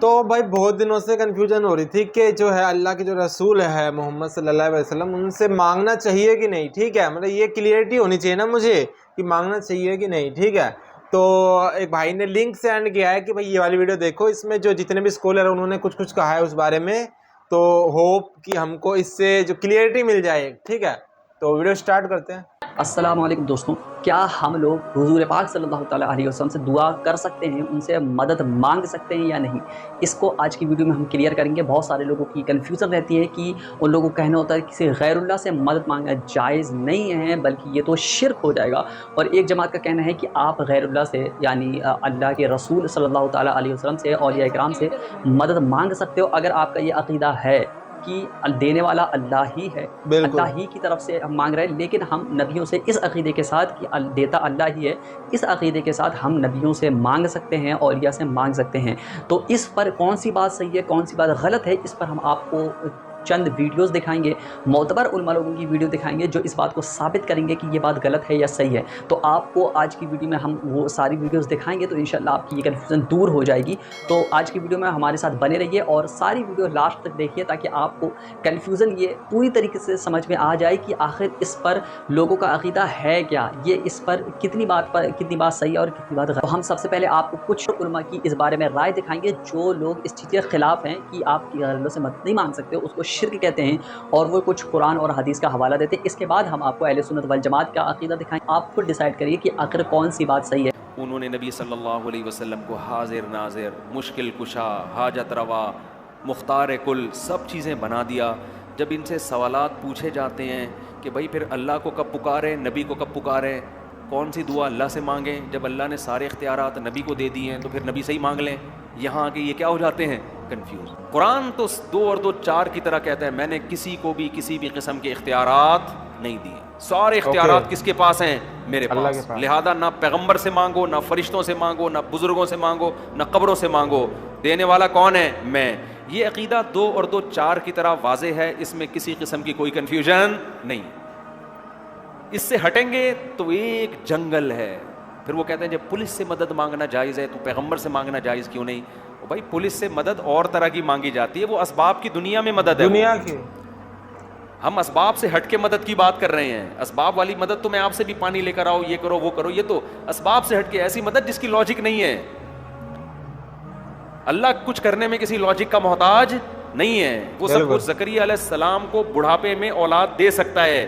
تو بھائی بہت دنوں سے کنفیوژن ہو رہی تھی کہ جو ہے اللہ کے جو رسول ہے محمد صلی اللہ علیہ وسلم ان سے مانگنا چاہیے کہ نہیں. ٹھیک ہے, مطلب یہ کلیئرٹی ہونی چاہیے نا مجھے کہ مانگنا چاہیے کہ نہیں. ٹھیک ہے, تو ایک بھائی نے لنک سینڈ کیا ہے کہ بھائی یہ والی ویڈیو دیکھو, اس میں جو جتنے بھی اسکالر ہیں انہوں نے کچھ کہا ہے اس بارے میں, تو ہوپ کہ ہم کو اس سے جو کلیئرٹی مل جائے. ٹھیک ہے, تو ویڈیو سٹارٹ کرتے ہیں. السلام علیکم دوستوں, کیا ہم لوگ حضور پاک صلی اللہ تعالیٰ علیہ وسلم سے دعا کر سکتے ہیں, ان سے مدد مانگ سکتے ہیں یا نہیں؟ اس کو آج کی ویڈیو میں ہم کلیئر کریں گے. بہت سارے لوگوں کی کنفیوژن رہتی ہے کہ ان لوگوں کو کہنا ہوتا ہے کہ کسی غیر اللہ سے مدد مانگنا جائز نہیں ہے بلکہ یہ تو شرک ہو جائے گا, اور ایک جماعت کا کہنا ہے کہ آپ غیر اللہ سے یعنی اللہ کے رسول صلی اللہ تعالیٰ علیہ وسلم سے, اولیاء کرام سے مدد مانگ سکتے ہو اگر آپ کا یہ عقیدہ ہے کہ دینے والا اللہ ہی ہے, اللہ ہی کی طرف سے ہم مانگ رہے ہیں. لیکن ہم نبیوں سے اس عقیدے کے ساتھ کہ دیتا اللہ ہی ہے, اس عقیدے کے ساتھ ہم نبیوں سے مانگ سکتے ہیں, اولیاء سے مانگ سکتے ہیں. تو اس پر کون سی بات صحیح ہے, کون سی بات غلط ہے, اس پر ہم آپ کو چند ویڈیوز دکھائیں گے, معتبر علماء لوگوں کی ویڈیو دکھائیں گے جو اس بات کو ثابت کریں گے کہ یہ بات غلط ہے یا صحیح ہے. تو آپ کو آج کی ویڈیو میں ہم وہ ساری ویڈیوز دکھائیں گے, تو انشاءاللہ آپ کی یہ کنفیوژن دور ہو جائے گی. تو آج کی ویڈیو میں ہمارے ساتھ بنے رہیے اور ساری ویڈیو لاسٹ تک دیکھیے تاکہ آپ کو کنفیوژن یہ پوری طریقے سے سمجھ میں آ جائے کہ آخر اس پر لوگوں کا عقیدہ ہے کیا, یہ اس پر کتنی بات صحیح ہے اور کتنی بات غلط. ہم سب سے پہلے آپ کو کچھ علماء کی اس بارے میں رائے دکھائیں گے جو لوگ اس چیز کے خلاف ہیں کہ آپ کی غیر اللہ سے مدد نہیں مانگ سکتے, اس کو شرک کہتے ہیں, اور وہ کچھ قرآن اور حدیث کا حوالہ دیتے ہیں. اس کے بعد ہم آپ کو اہل سنت والجماعت کا عقیدہ دکھائیں, آپ خود ڈیسائیڈ کریے کہ آخر کون سی بات صحیح ہے. انہوں نے نبی صلی اللہ علیہ وسلم کو حاضر ناظر, مشکل کشا, حاجت روا, مختار کل سب چیزیں بنا دیا. جب ان سے سوالات پوچھے جاتے ہیں کہ بھائی پھر اللہ کو کب پکاریں, نبی کو کب پکاریں, کون سی دعا اللہ سے مانگیں, جب اللہ نے سارے اختیارات نبی کو دے دیے ہیں تو پھر نبی سے ہی مانگ لیں. یہاں آ کے یہ کیا ہو جاتے ہیں, کنفیوز. قرآن تو 2 اور 2 4 کی طرح کہتا ہے میں نے کسی کو بھی کسی بھی قسم کے اختیارات نہیں دیے, سارے اختیارات کس کے پاس ہیں, میرے پاس. لہذا نہ پیغمبر سے مانگو, نہ فرشتوں سے مانگو, نہ بزرگوں سے مانگو, نہ قبروں سے مانگو, دینے والا کون ہے, میں. یہ عقیدہ 2 اور 2 4 کی طرح واضح ہے, اس میں کسی قسم کی کوئی کنفیوژن نہیں. اس سے ہٹیں گے تو ایک جنگل ہے. پھر وہ کہتے ہیں جب پولیس سے مدد مانگنا جائز ہے تو پیغمبر سے مانگنا جائز کیوں نہیں؟ بھائی پولیس سے مدد اور طرح کی مانگی جاتی ہے, وہ اسباب کی دنیا میں مدد ہے, دنیا کی. ہم اسباب سے ہٹ کے مدد کی بات کر رہے ہیں. اسباب والی مدد تو میں آپ سے بھی پانی لے کر آؤ, یہ کرو وہ کرو, یہ تو اسباب سے ہٹ کے ایسی مدد جس کی لاجک نہیں ہے. اللہ کچھ کرنے میں کسی لاجک کا محتاج نہیں ہے. وہ سب کچھ زکریا علیہ السلام کو بڑھاپے میں اولاد دے سکتا ہے.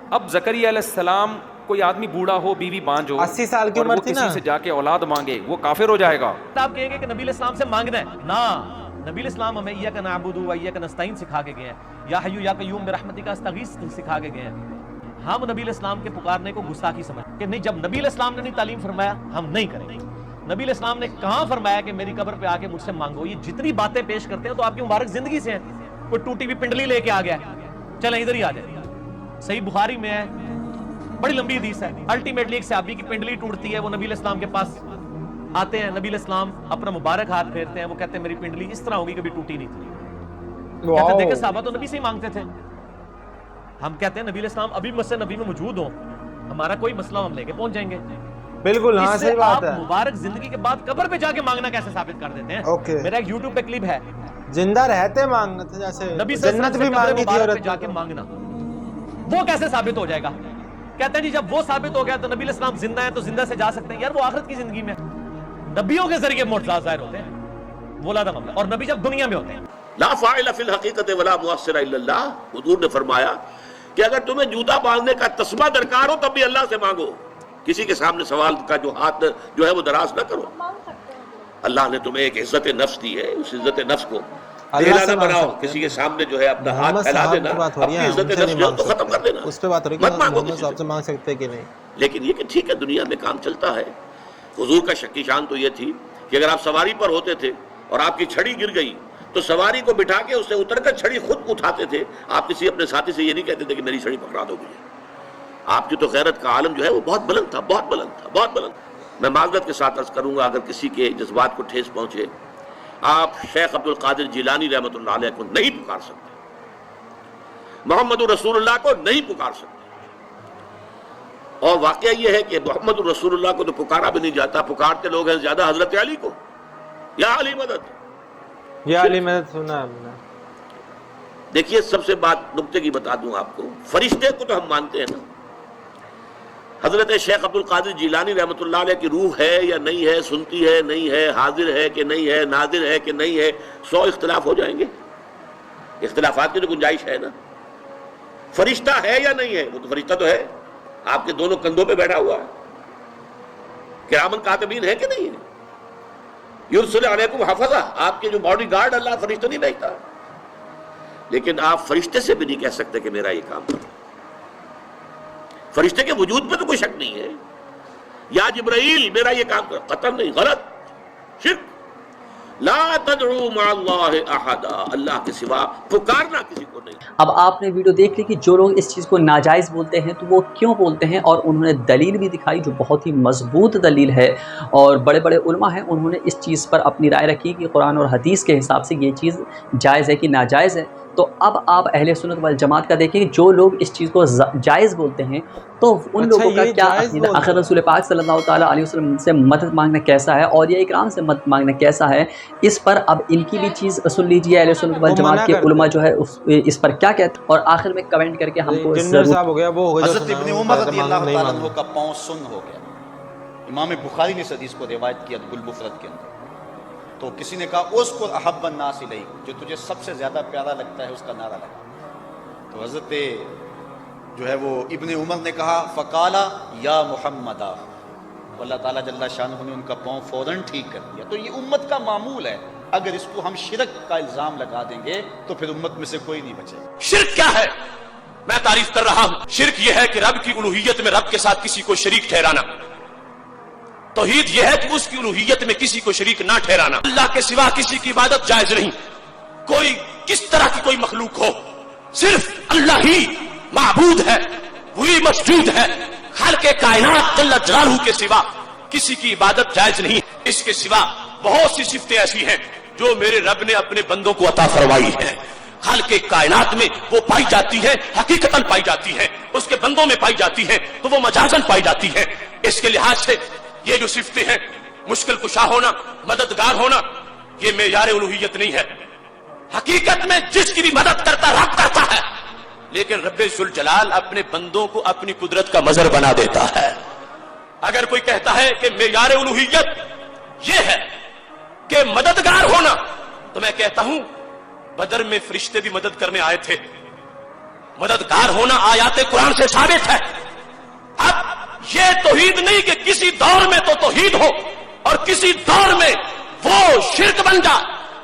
اب زکریا علیہ السلام, کوئی آدمی بوڑھا ہو, بیوی بانجھ ہو, 80 سال کی عمر تھی نا, کسی سے جا کے اولاد مانگے, وہ کافر ہو جائے گا. آپ کہیں گے کہ نبی علیہ السلام سے مانگنا ہے نا, نبی علیہ السلام ہمیں ایاک نعبد و ایاک نستعین سکھا کے گئے ہیں, یا حی یا قیوم برحمتک استغیث سکھا کے گئے ہیں. ہم نبی علیہ السلام کے پکارنے کو گستاخی سمجھ کہ نہیں, جب نبی علیہ السلام نے نہیں تعلیم فرمایا ہم نہیں کریں گے. نبی علیہ السلام نے کہاں فرمایا کہ میری قبر پہ آ کے مجھ سے مانگو؟ یہ جتنی باتیں پیش کرتے ہیں تو آپ کی مبارک زندگی سے ہیں. کوئی ٹوٹی ہوئی پنڈلی لے کے آ گیا, چلیں ادھر ہی آ جائیں. صحیح بخاری میں ہے, بڑی لمبی حدیث ہے, الٹیمیٹلی ایک صحابی کی پنڈلی ٹوٹتی ہے, وہ نبی علیہ السلام کے پاس آتے ہیں, نبی علیہ السلام اپنا مبارک ہاتھ پھیرتے ہیں, وہ کہتے ہیں میری پنڈلی اس طرح ہوگی کبھی ٹوٹی نہیں تھی. کہتے ہیں دیکھیں صحابہ تو نبی سے ہی مانگتے تھے. ہم کہتے ہیں نبی علیہ السلام ابھی مسجد نبی میں موجود ہوں, ہمارا کوئی مسئلہ ہم لے کے پہنچ جائیں گے. بالکل, ہاں صحیح بات ہے. مبارک زندگی کے بعد قبر پہ جا کے مانگنا کیسے ثابت کر دیتے ہیں؟ میرا ایک یوٹیوب پہ کلپ ہے, زندہ رہتے مانگنا تھا, جیسے نبی جنت بھی مانگنی تھی اور جا کے مانگنا, وہ کیسے ثابت ہو جائے گا؟ کہتے ہیں جی جب وہ ثابت ہو گیا تو نبی علیہ السلام زندہ ہے تو زندہ سے جا سکتے ہیں. یار وہ آخرت کی زندگی میں نبیوں کے ذریعے معجزات ظاہر ہوتے ہیں, وہ علیحدہ معاملہ, اور نبی جب دنیا میں ہوتے ہیں. لا فاعل فی الحقیقت ولا مؤثر الا اللہ. حضور نے فرمایا کہ اگر تمہیں جوتا باندھنے کا تسمہ درکار ہو تب بھی اللہ سے مانگو, کسی کے سامنے سوال کا جو ہاتھ جو ہے وہ دراز نہ کرو. اللہ نے تمہیں ایک عزت نفس دی ہے, اس عزت نفس کو ڈھیلا نہ بناؤ. کسی کے سامنے جو ہے اپنا ہاتھ پھیلا دینا, اپنی عزت نفس جو تو ختم کر دینا. اس پہ بات ہو رہی ہے کہ محمد صاحب سے مانگ سکتے کہ نہیں. لیکن یہ کہ ٹھیک ہے دنیا میں کام چلتا ہے. حضور کا شکی شان تو یہ تھی کہ اگر آپ سواری پر ہوتے تھے اور آپ کی چھڑی گر گئی تو سواری کو بٹھا کے اس سے اتر کر چھڑی خود اٹھاتے تھے. آپ کسی اپنے ساتھی سے یہ نہیں کہتے تھے کہ میری چھڑی پکڑا دو مجھے. آپ کی تو غیرت کا عالم جو ہے وہ بہت بلند تھا, بہت بلند تھا, بہت بلند. میں معذرت کے ساتھ عرض کروں گا اگر کسی کے جذبات کو ٹھیس پہنچے, آپ شیخ عبد القادر جیلانی رحمۃ اللہ علیہ کو نہیں پکار سکتے, محمد رسول اللہ کو نہیں پکار سکتے. اور واقعہ یہ ہے کہ محمد رسول اللہ کو تو پکارا بھی نہیں جاتا, پکارتے لوگ ہیں زیادہ حضرت علی کو, یا علی مدد, یہ علی مدد سنا ہم نے. دیکھیے سب سے بات نقطے کی بتا دوں آپ کو، فرشتے کو تو ہم مانتے ہیں نا. حضرت شیخ عبد القادر جیلانی رحمۃ اللہ علیہ کی روح ہے یا نہیں ہے، سنتی ہے نہیں ہے، حاضر ہے کہ نہیں ہے، ناظر ہے کہ نہیں ہے، 100 اختلاف ہو جائیں گے. اختلافات کی تو گنجائش ہے نا. فرشتہ ہے یا نہیں ہے؟ وہ تو فرشتہ تو ہے، آپ کے دونوں کندھوں پہ بیٹھا ہوا ہے. کرامن کاتبین ہے کہ نہیں ہے؟ یرسل علیکم حفظہ، آپ کے جو باڈی گارڈ اللہ فرشتہ نہیں بھیجتا. لیکن آپ فرشتے سے بھی نہیں کہہ سکتے کہ میرا یہ کام کرو. فرشتے کے وجود پہ تو کوئی شک نہیں ہے. یا جبرائیل میرا یہ کام کرو، قطعا نہیں، غلط، شرک. لا تدعو مع اللہ احدا، اللہ کے سوا پکارنا کسی کو نہیں. اب آپ نے ویڈیو دیکھ لی کہ جو لوگ اس چیز کو ناجائز بولتے ہیں تو وہ کیوں بولتے ہیں، اور انہوں نے دلیل بھی دکھائی جو بہت ہی مضبوط دلیل ہے، اور بڑے بڑے علماء ہیں انہوں نے اس چیز پر اپنی رائے رکھی کہ قرآن اور حدیث کے حساب سے یہ چیز جائز ہے کہ ناجائز ہے. تو اب آپ اہل سنت والجماعت کا دیکھیں کہ جو لوگ اس چیز کو جائز بولتے ہیں تو ان لوگوں کا کیا عقیدہ، آخر رسول پاک صلی اللہ تعالیٰ علیہ وسلم سے مدد مانگنا کیسا ہے اور یہ اکرام سے مدد مانگنا کیسا ہے، اس پر اب ان کی بھی چیز سن لیجیے. اہل سنت والجماعت کے علماء جو ہے اس پر کیا کہتے ہیں، اور آخر میں کمنٹ کر کے ہم کو حضرت ابن عمر رضی اللہ تعالیٰ عنہ کا پاؤں سن ہو گیا. امام بخاری نے اس حدیث کو روایت کیا المفرد کے اندر. تو کسی نے کہا اس کو احب الناس الیک، جو تجھے سب سے زیادہ پیارا لگتا ہے اس کا نعرہ لگا. تو حضرت جو ہے وہ ابن عمر نے کہا فقالا یا محمد، اللہ تعالیٰ جل شانہ نے ان کا پاؤں فوراً ٹھیک کر دیا. تو یہ امت کا معمول ہے، اگر اس کو ہم شرک کا الزام لگا دیں گے تو پھر امت میں سے کوئی نہیں بچے. شرک کیا ہے؟ میں تعریف کر رہا ہوں. شرک یہ ہے کہ رب کی الوہیت میں رب کے ساتھ کسی کو شریک ٹھہرانا. توحید یہ ہے کہ اس کی الوہیت میں کسی کو شریک نہ ٹھہرانا. اللہ کے سوا کسی کی عبادت جائز نہیں. کوئی کس طرح کی کوئی مخلوق ہو، صرف اللہ ہی معبود ہے، وہی مسجود ہے. خالق کائنات جل جلالہ کے سوا کسی کی عبادت جائز نہیں. اس کے سوا بہت سی صفتیں ایسی ہیں جو میرے رب نے اپنے بندوں کو عطا فرمائی ہے. خالق کائنات میں وہ پائی جاتی ہے، حقیقتاً پائی جاتی ہے، اس کے بندوں میں پائی جاتی ہے تو وہ مجازاً پائی جاتی ہے. اس کے لحاظ سے یہ جو صفتیں ہیں، مشکل کشا ہونا، مددگار ہونا، یہ معیار الوہیت نہیں ہے. حقیقت میں جس کی بھی مدد کرتا رب کرتا ہے، لیکن رب ذوالجلال اپنے بندوں کو اپنی قدرت کا مظہر بنا دیتا ہے. اگر کوئی کہتا ہے کہ معیار الوہیت یہ ہے کہ مددگار ہونا، تو میں کہتا ہوں بدر میں فرشتے بھی مدد کرنے آئے تھے. مددگار ہونا آیات قرآن سے ثابت ہے. اب یہ توحید نہیں کہ کسی دور میں تو توحید ہو اور کسی دور میں وہ شرک بن جا.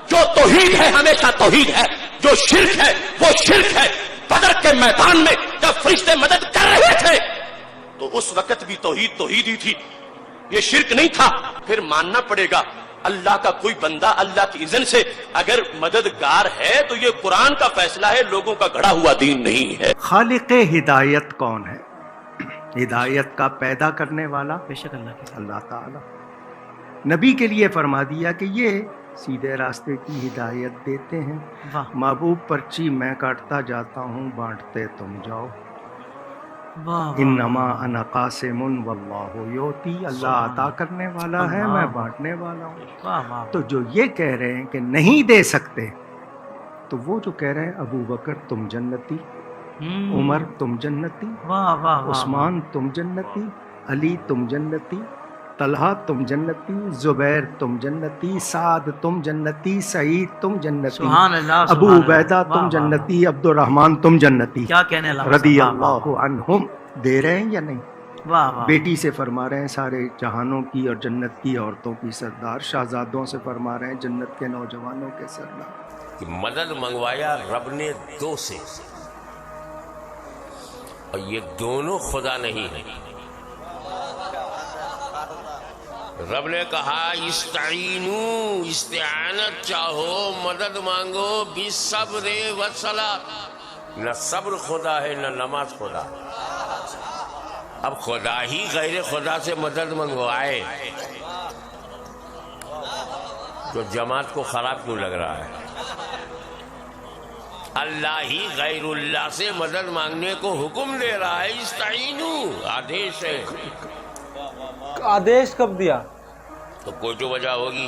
جو توحید ہے ہمیشہ توحید ہے، جو شرک ہے وہ شرک ہے. بدر کے میدان میں جب فرشتے مدد کر رہے تھے تو اس وقت بھی توحید توحید ہی تھی، یہ شرک نہیں تھا. پھر ماننا پڑے گا اللہ کا کوئی بندہ اللہ کی اذن سے اگر مددگار ہے تو یہ قرآن کا فیصلہ ہے، لوگوں کا گھڑا ہوا دین نہیں ہے. خالق ہدایت کون ہے؟ ہدایت کا پیدا کرنے والا بے شک اللہ تعالی. نبی کے لیے فرما دیا کہ یہ سیدھے راستے کی ہدایت دیتے ہیں. محبوب پرچی میں کاٹتا جاتا ہوں، بانٹتے تم جاؤ. انما انا قاسم واللہ یؤتی، اللہ عطا کرنے والا ہے، میں بانٹنے والا ہوں. تو جو یہ کہہ رہے ہیں کہ نہیں دے سکتے، تو وہ جو کہہ رہے ہیں ابو بکر تم جنتی، عمر تم جنتی، عثمان تم جنتی، علی تم جنتی، طلحہ تم جنتی، زبیر تم جنتی، سعد تم جنتی، سعید تم جنتی، ابو عبیدہ تم جنتی، عبد الرحمن تم جنتی، رضی اللہ عنہم. دے رہے ہیں یا نہیں؟ بیٹی سے فرما رہے ہیں سارے جہانوں کی اور جنت کی عورتوں کی سردار، شہزادوں سے فرما رہے ہیں جنت کے نوجوانوں کے سردار. مدد منگوایا رب نے دو سے، اور یہ دونوں خدا نہیں ہیں. رب نے کہا استعینوا، استعانت چاہو، مدد مانگو، بالصبر والصلاۃ. نہ صبر خدا ہے نہ نماز خدا. اب خدا ہی غیر خدا سے مدد منگوائے تو جماعت کو خراب کیوں لگ رہا ہے؟ اللہ ہی غیر اللہ سے مدد مانگنے کو حکم دے رہا ہے. استعینوا آدیش ہے. آدیش کب دیا؟ تو کوئی تو وجہ ہوگی.